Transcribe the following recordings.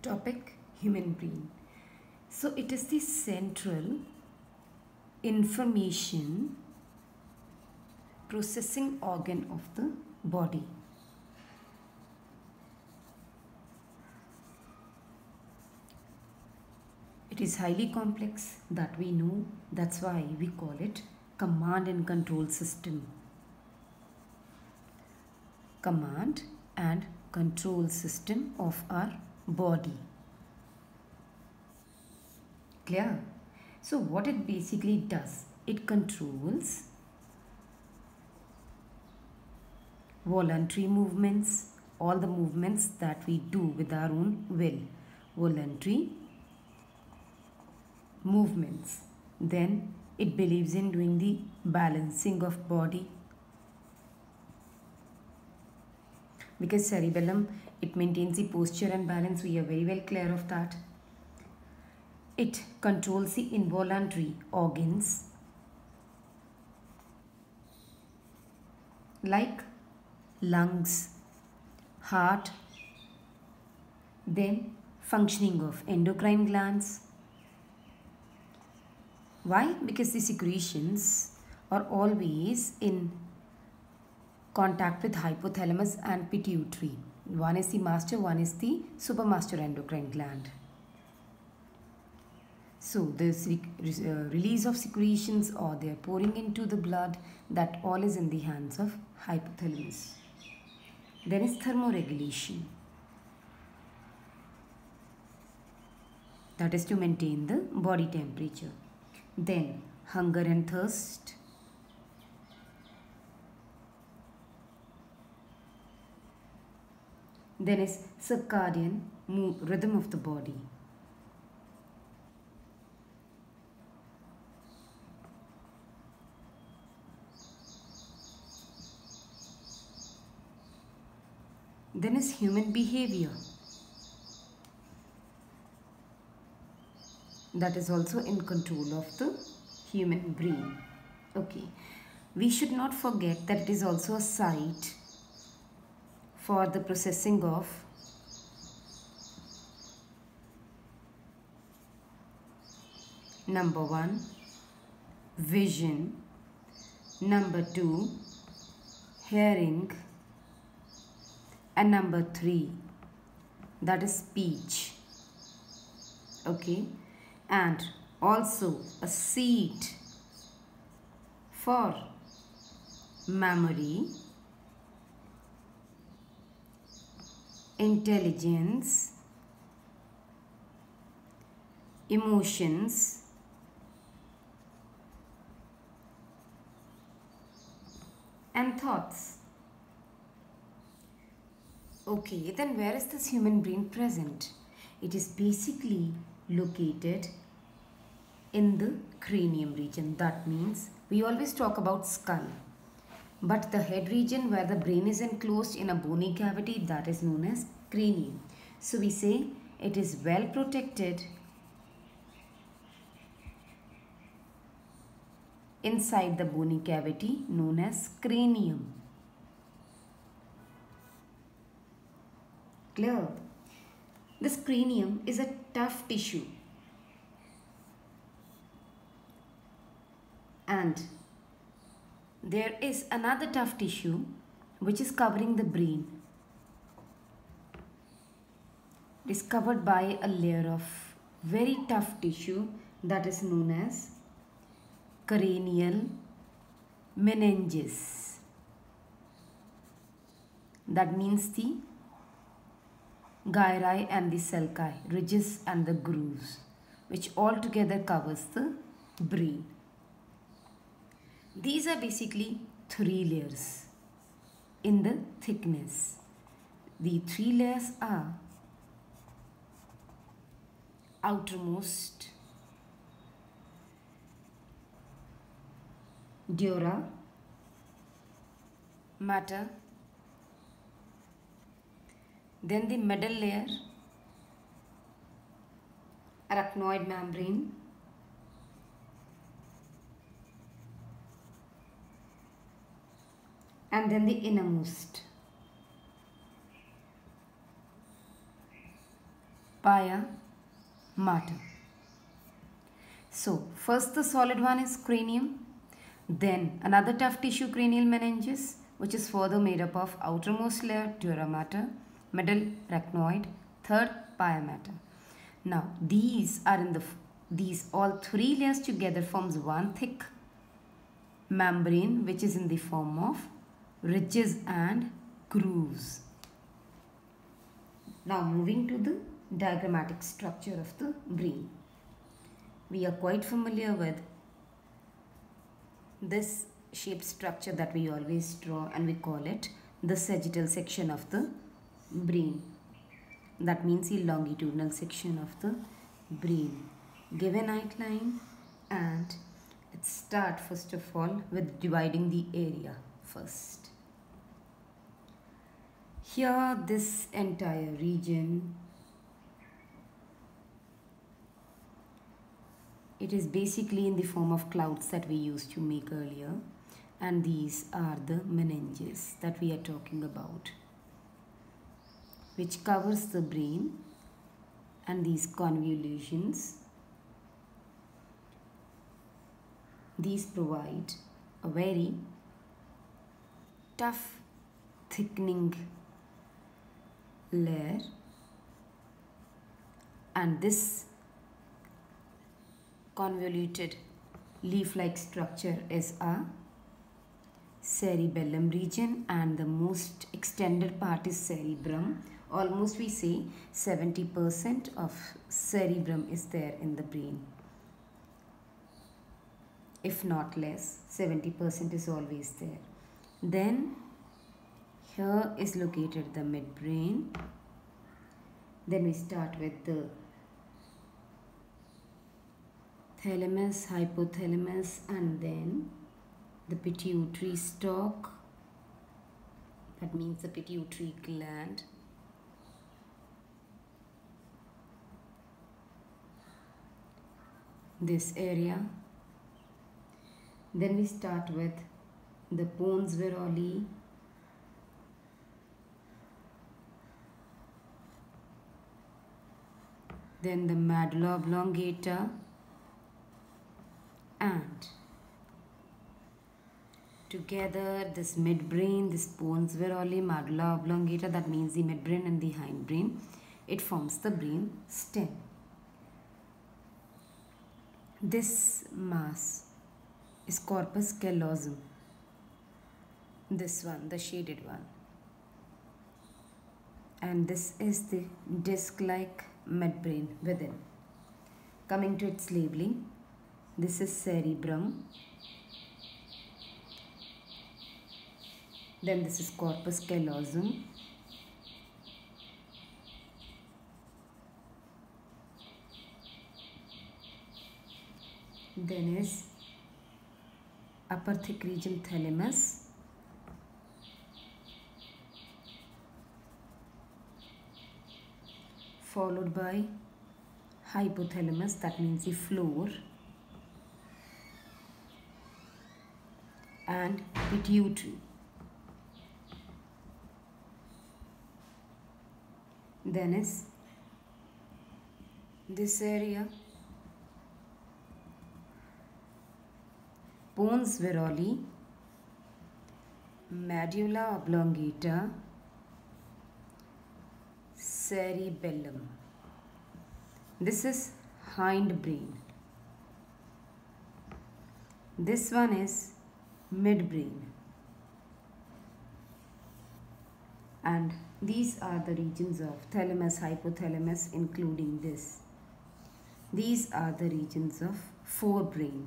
Topic: human brain. So it is the central information processing organ of the body. It is highly complex, that we know. That's why we call it command and control system. Command and control system of our body. Clear? So what it basically does, it controls voluntary movements, all the movements that we do with our own will. Voluntary movements. Then it believes in doing the balancing of body, because cerebellum, it maintains the posture and balance. We are very well clear of that. It controls the involuntary organs like lungs, heart, then functioning of endocrine glands. Why? Because the secretions are always in contact with hypothalamus and pituitary. One is the master, one is the supermaster endocrine gland. So this release of secretions, or they are pouring into the blood, that all is in the hands of hypothalamus. Then is thermoregulation. That is to maintain the body temperature. Then hunger and thirst. Then is circadian rhythm of the body. Then is human behavior. That is also in control of the human brain. Okay. We should not forget that it is also a site for the processing of number 1, vision, number 2, hearing, and number 3, that is speech. Okay, and also a seat for memory, intelligence, emotions, and thoughts. Okay, then where is this human brain present? It is basically located in the cranium region. That means we always talk about skull, but the head region where the brain is enclosed in a bony cavity, that is known as cranium. So we say it is well protected inside the bony cavity known as cranium. Clear? This cranium is a tough tissue, and there is another tough tissue which is covering the brain. It is covered by a layer of very tough tissue that is known as cranial meninges. That means the gyri and the sulci, ridges and the grooves, which altogether covers the brain. These are basically 3 layers in the thickness. The 3 layers are outermost, dura, mater, then the middle layer, arachnoid membrane, and then the innermost. pia mater. So first the solid one is cranium, then another tough tissue cranial meninges, which is further made up of outermost layer dura mater, middle arachnoid, third pia mater. Now these all three layers together forms one thick membrane which is in the form of ridges and grooves. Now moving to the diagrammatic structure of the brain. We are quite familiar with this shape structure that we always draw, and we call it the sagittal section of the brain. That means the longitudinal section of the brain. Give an outline and let's start first of all with dividing the area first. Here this entire region, it is basically in the form of clouds that we used to make earlier, and these are the meninges that we are talking about, which covers the brain, and these convolutions, these provide a very tough thickening layer, and this convoluted leaf-like structure is a cerebellum region, and the most extended part is cerebrum. Almost we say 70% of cerebrum is there in the brain. If not less, 70% is always there. Then here is located the midbrain. Then we start with the thalamus, hypothalamus, and then the pituitary stalk. That means the pituitary gland. This area. Then we start with the pons viroli, then the medulla oblongata, and together this midbrain, this pons viroli, medulla oblongata, that means the midbrain and the hindbrain, it forms the brain stem. This mass is corpus callosum, this one, the shaded one, and this is the disc-like midbrain within. Coming to its labeling, this is cerebrum, then this is corpus callosum, then is upper thick region thalamus, followed by hypothalamus, that means the floor, and pituitary. Then is this area, pons viroli, medulla oblongata, cerebellum. This is hindbrain. This one is midbrain. And these are the regions of thalamus, hypothalamus, including this. These are the regions of forebrain.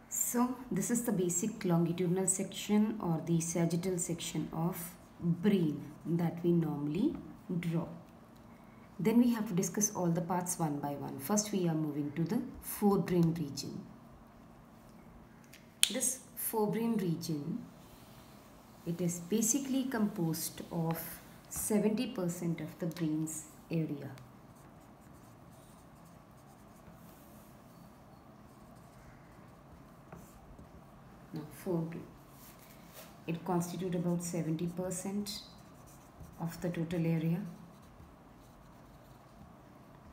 So this is the basic longitudinal section or the sagittal section of brain that we normally draw. Then we have to discuss all the parts one by one. First we are moving to the forebrain region. This forebrain region, it is basically composed of 70% of the brain's area. Now forebrain. It constitutes about 70% of the total area.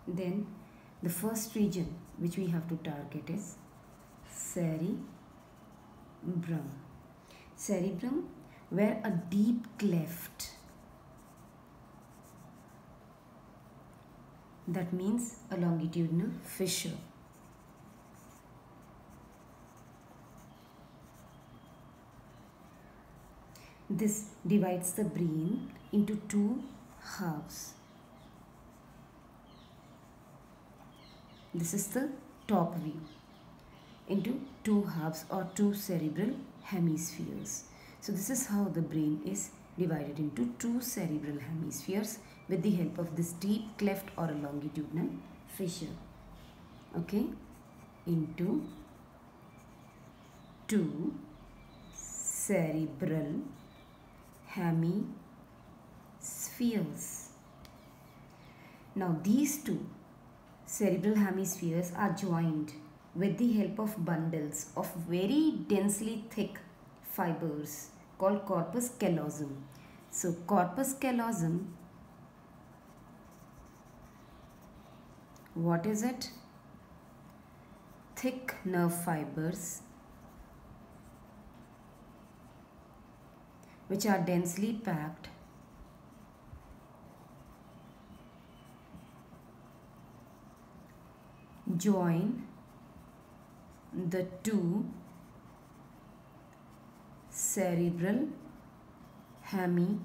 Then the first region which we have to target is cerebrum. Cerebrum, where a deep cleft, that means a longitudinal fissure, this divides the brain into two halves. This is the top view, into two halves or two cerebral hemispheres. So this is how the brain is divided into two cerebral hemispheres with the help of this deep cleft or a longitudinal fissure. Okay, into two cerebral hemispheres. Now these two cerebral hemispheres are joined with the help of bundles of very densely thick fibers called corpus callosum. So corpus callosum, what is it? Thick nerve fibers which are densely packed join the two cerebral hemispheres.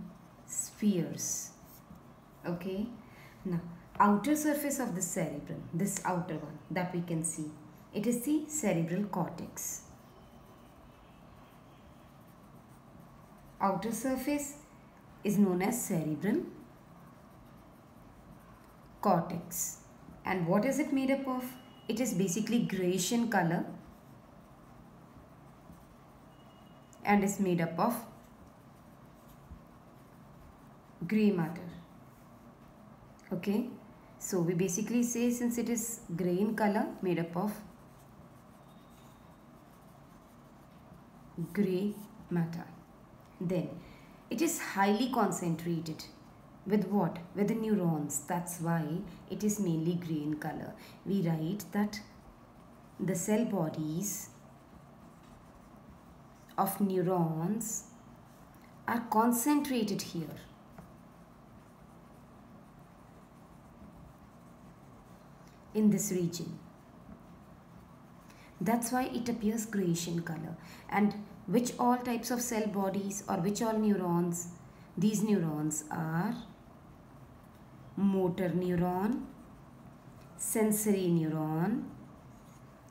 Okay, now outer surface of the cerebrum, this outer one that we can see, it is the cerebral cortex. Outer surface is known as cerebral cortex. And what is it made up of? It is basically grayish in color and is made up of grey matter. Okay, so we basically say, since it is grey in color, made up of grey matter. Then it is highly concentrated with what? With the neurons. That's why it is mainly grey in color. We write that the cell bodies of neurons are concentrated here. In this region. That's why it appears greyish in color. And which all types of cell bodies or which all neurons? These neurons are motor neuron, sensory neuron,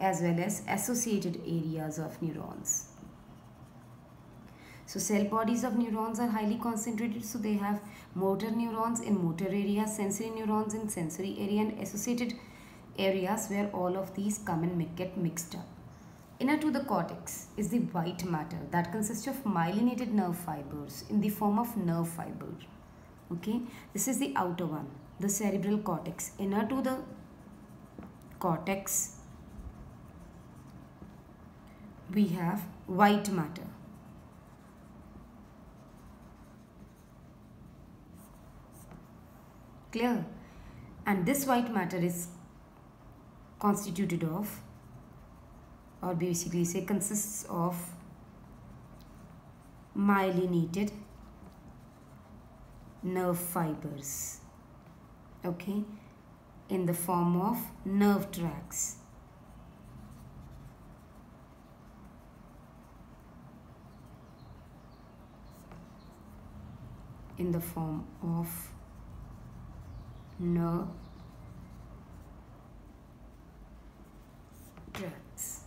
as well as associated areas of neurons. So cell bodies of neurons are highly concentrated, so they have motor neurons in motor area, sensory neurons in sensory area, and associated areas where all of these come and get mixed up. Inner to the cortex is the white matter that consists of myelinated nerve fibers in the form of nerve fiber. Okay, this is the outer one, the cerebral cortex. Inner to the cortex we have white matter. Clear? And this white matter is constituted of, or basically say consists of, myelinated nerve fibers, okay, in the form of nerve tracts. In the form of nerve tracts.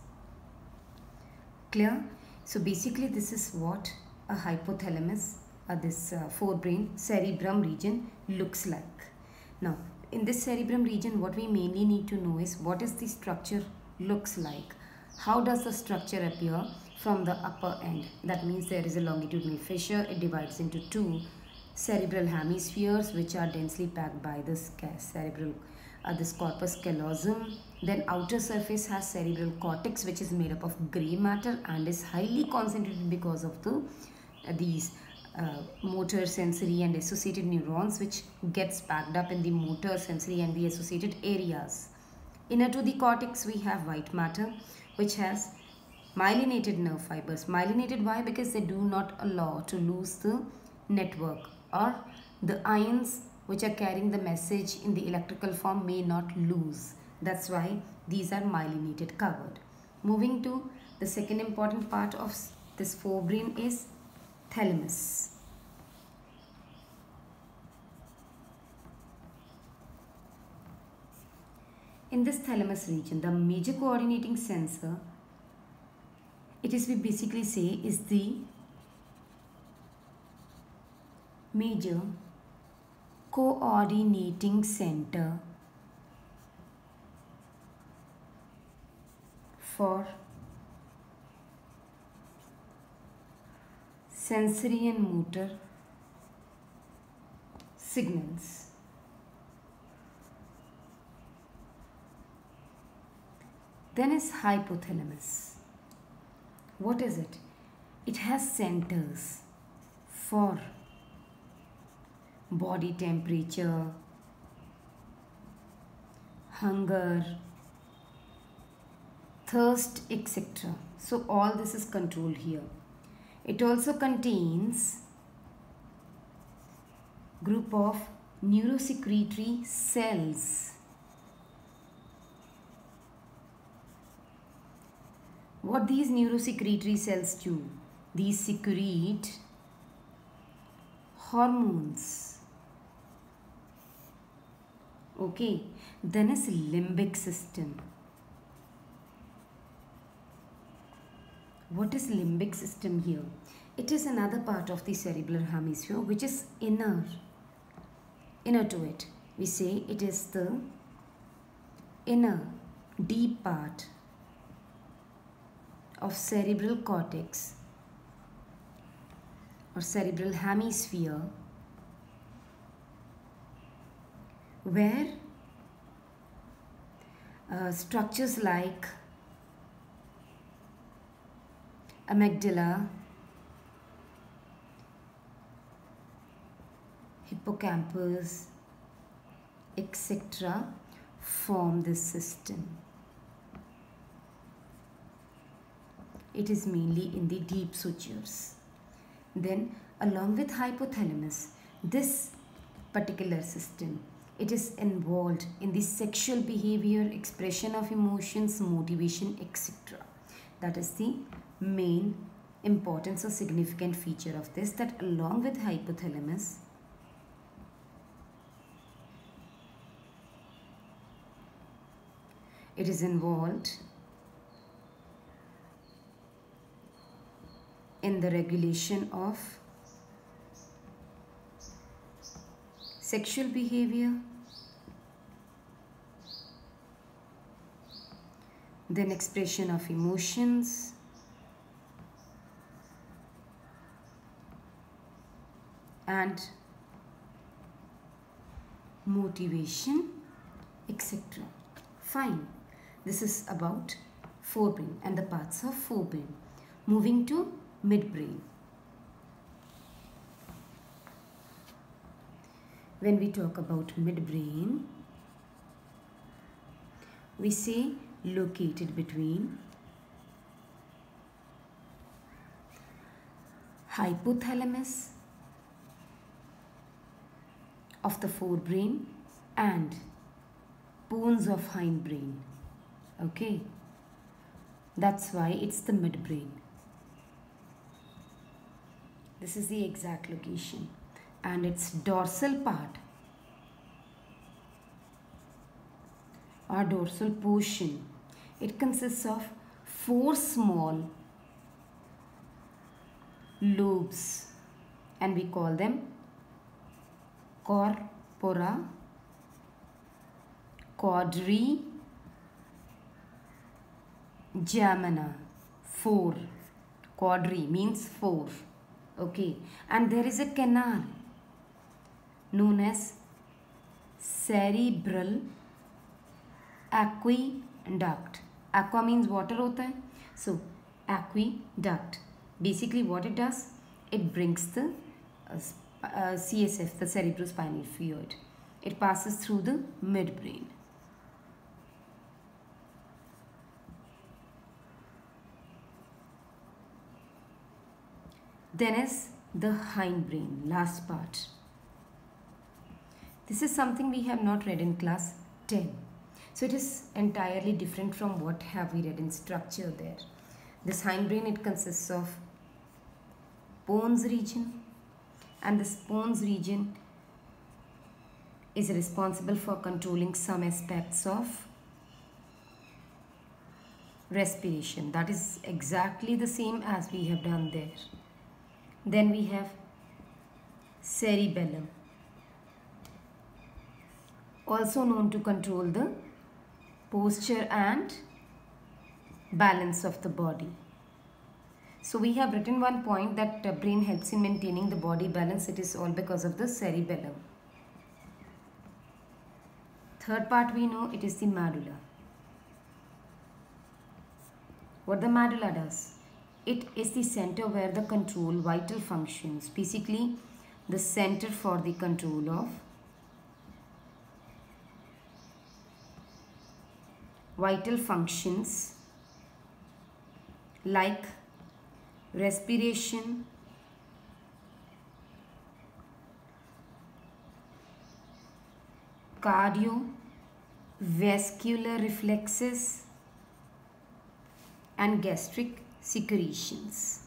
Clear? So basically this is what a hypothalamus or this forebrain cerebrum region looks like. Now in this cerebrum region what we mainly need to know is what is the structure looks like. How does the structure appear from the upper end? That means there is a longitudinal fissure. It divides into two cerebral hemispheres which are densely packed by this cerebral this corpus callosum. Then outer surface has cerebral cortex which is made up of grey matter and is highly concentrated because of the these motor, sensory and associated neurons, which gets packed up in the motor, sensory and the associated areas. Inner to the cortex we have white matter, which has myelinated nerve fibers. Myelinated, why? Because they do not allow to lose the network, or the ions which are carrying the message in the electrical form may not lose. That's why these are myelinated, covered. Moving to the second important part of this forebrain is thalamus. In this thalamus region, the major coordinating sensor, it is, we basically say, is the major coordinating center for sensory and motor signals. Then is hypothalamus. What is it? It has centers for body temperature, hunger, thirst, etc. So all this is controlled here. It also contains group of neurosecretory cells. What these neurosecretory cells do? These secrete hormones. Okay, then is limbic system. What is limbic system here? It is another part of the cerebral hemisphere which is inner to it. We say it is the inner deep part of cerebral cortex or cerebral hemisphere, where structures like amygdala, hippocampus, etc. form this system. It is mainly in the deep sutures. Then along with hypothalamus, this particular system, it is involved in the sexual behavior, expression of emotions, motivation, etc. That is the main importance or significant feature of this, that along with hypothalamus, it is involved in the regulation of sexual behavior, then expression of emotions, and motivation, etc. Fine. This is about forebrain and the parts of forebrain. Moving to midbrain. When we talk about midbrain, we say located between hypothalamus of the forebrain and bones of hindbrain. Okay, that's why it's the midbrain. This is the exact location, and its dorsal part or dorsal portion, it consists of 4 small lobes, and we call them corpora, quadri, jamana. 4. Quadri means 4. Okay, and there is a canal known as cerebral aqueduct. Aqua means water hota hai. So aqueduct, basically what it does, it brings the CSF, the cerebrospinal fluid. It passes through the midbrain. Then is the hindbrain, last part. This is something we have not read in class 10. So it is entirely different from what have we read in structure there. This hindbrain, it consists of pons region, and this pons region is responsible for controlling some aspects of respiration. That is exactly the same as we have done there. Then we have cerebellum, also known to control the posture and balance of the body. So we have written one point that brain helps in maintaining the body balance. It is all because of the cerebellum. Third part we know, it is the medulla. What the medulla does? It is the center where the control vital functions, basically the center for the control of vital functions like respiration, cardiovascular reflexes, and gastric secretions.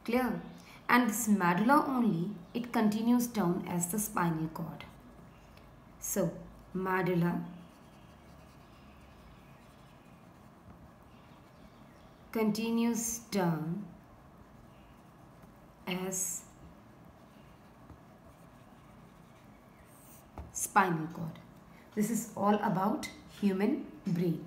Clear? And this medulla only, it continues down as the spinal cord. So, medulla continues down as spinal cord. This is all about human brain.